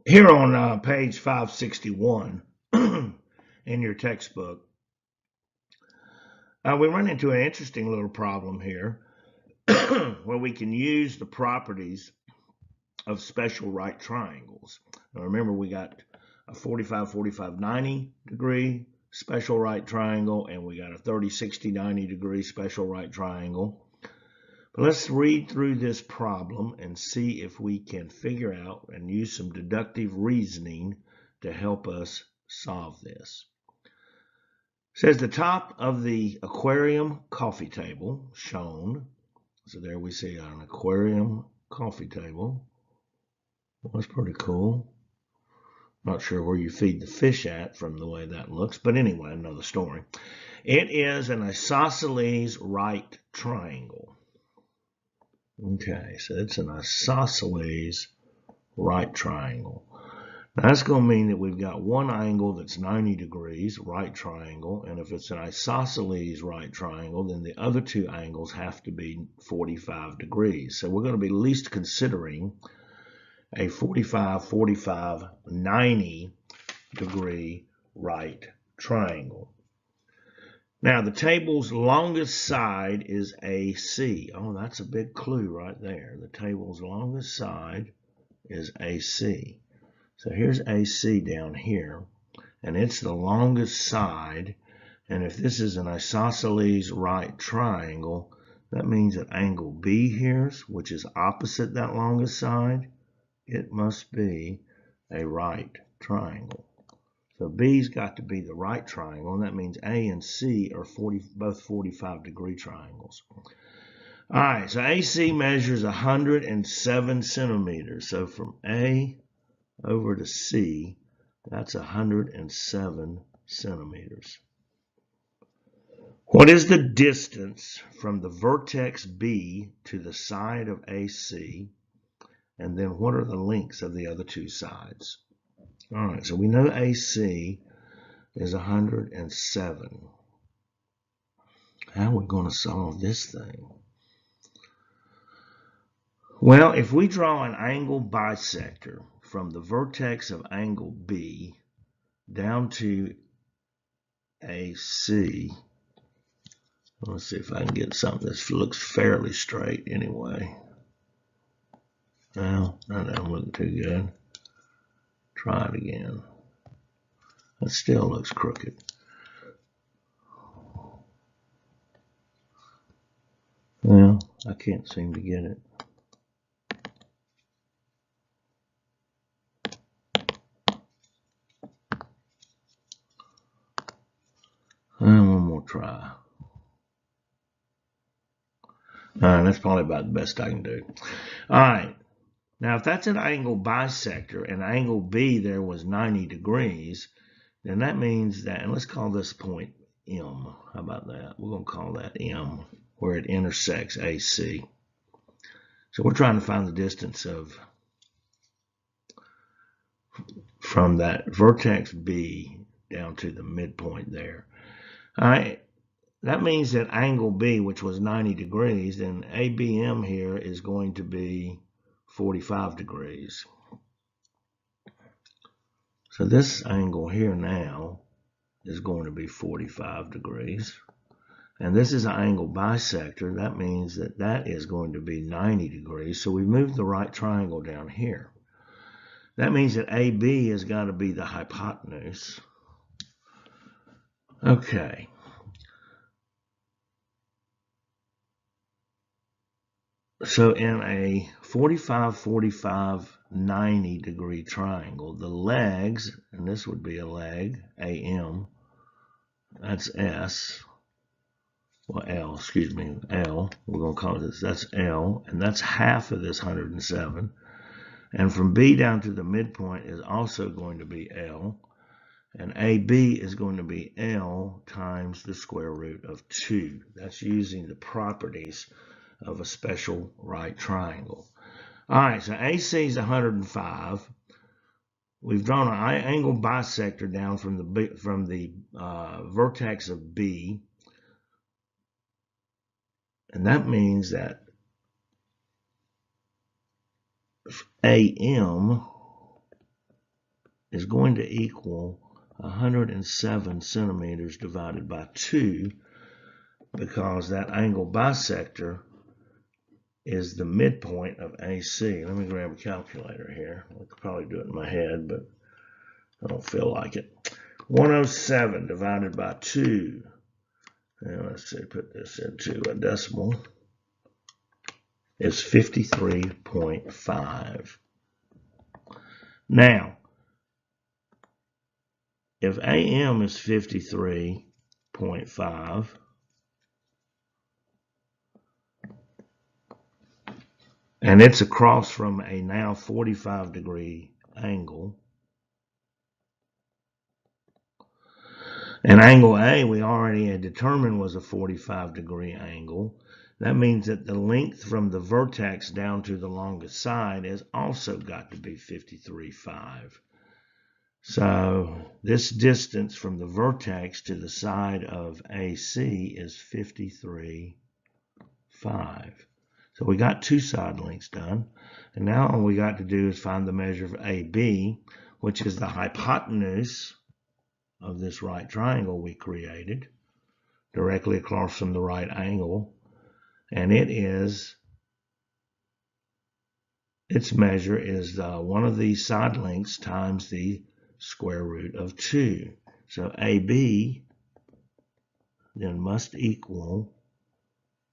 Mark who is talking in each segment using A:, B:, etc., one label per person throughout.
A: Here on page 561 in your textbook, we run into an interesting little problem here where we can use the properties of special right triangles. Now remember, we got a 45, 45, 90 degree special right triangle, and we got a 30, 60, 90 degree special right triangle. But let's read through this problem and see if we can figure out and use some deductive reasoning to help us solve this. It says the top of the aquarium coffee table shown. So there we see an aquarium coffee table. Well, that's pretty cool. Not sure where you feed the fish at from the way that looks, but anyway, another story. It is an isosceles right triangle. Okay, so it's an isosceles right triangle. Now that's going to mean that we've got one angle that's 90 degrees, right triangle, and if it's an isosceles right triangle, then the other two angles have to be 45 degrees. So we're going to be at least considering a 45, 45, 90 degree right triangle. Now the table's longest side is AC. Oh, that's a big clue right there. The table's longest side is AC. So here's AC down here, and it's the longest side. And if this is an isosceles right triangle, that means that angle B here, which is opposite that longest side, it must be a right triangle. So B's got to be the right triangle, and that means A and C are both 45 degree triangles. All right, so AC measures 107 centimeters. So from A over to C, that's 107 centimeters. What is the distance from the vertex B to the side of AC? And then what are the lengths of the other two sides? All right, so we know AC is 107. How are we going to solve this thing? Well, if we draw an angle bisector from the vertex of angle B down to AC, let's see if I can get something that looks fairly straight anyway. Well, that doesn't look too good. Try it again. That still looks crooked. Well, I can't seem to get it. And one more try. That's probably about the best I can do. All right. Now, if that's an angle bisector and angle B there was 90 degrees, then that means that, and let's call this point M. How about that? We're going to call that M, where it intersects AC. So we're trying to find the distance from that vertex B down to the midpoint there. All right. That means that angle B, which was 90 degrees, then ABM here is going to be 45 degrees. So this angle here now is going to be 45 degrees. And this is an angle bisector. That means that that is going to be 90 degrees. So we moved the right triangle down here. That means that AB has got to be the hypotenuse. Okay. So in a 45, 45, 90 degree triangle, the legs, and this would be a leg, AM, that's S, well, L, excuse me, L, we're going to call this, that's L, and that's half of this 107. And from B down to the midpoint is also going to be L, and AB is going to be L times the square root of 2. That's using the properties of a special right triangle. All right, so AC is 105. We've drawn an angle bisector down from the vertex of B, and that means that AM is going to equal 107 centimeters divided by 2, because that angle bisector is the midpoint of AC. Let me grab a calculator here. I could probably do it in my head, but I don't feel like it. 107 divided by 2. And let's see, put this into a decimal. Is 53.5. Now, if AM is 53.5, and it's across from a now 45-degree angle, and angle A we already had determined was a 45-degree angle, that means that the length from the vertex down to the longest side has also got to be 53.5. So this distance from the vertex to the side of AC is 53.5. So we got 2 side lengths done. And now all we got to do is find the measure of AB, which is the hypotenuse of this right triangle we created, directly across from the right angle. And its measure is one of these side lengths times the square root of 2. So AB then must equal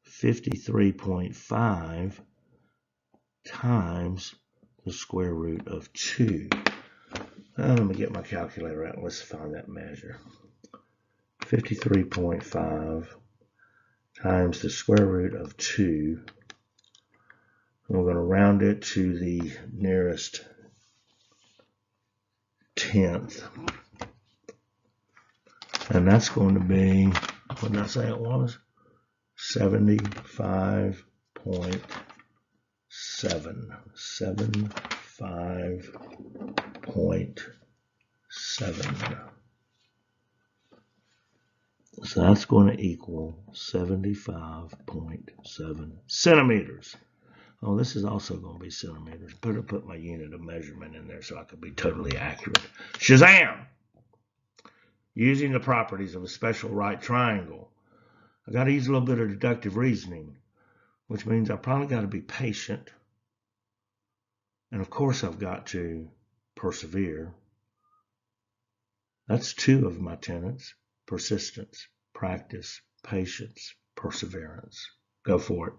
A: 53.5 times the square root of 2. Let me get my calculator out. Let's find that measure. 53.5 times the square root of 2. And we're going to round it to the nearest tenth. And that's going to be, what did I say it was? 75.7. 75.7. So that's going to equal 75.7 centimeters. Oh, this is also going to be centimeters. Better put my unit of measurement in there so I can be totally accurate. Shazam! Using the properties of a special right triangle, I got to use a little bit of deductive reasoning, which means I probably got to be patient. And of course, I've got to persevere. That's 2 of my tenets: persistence, practice, patience, perseverance. Go for it.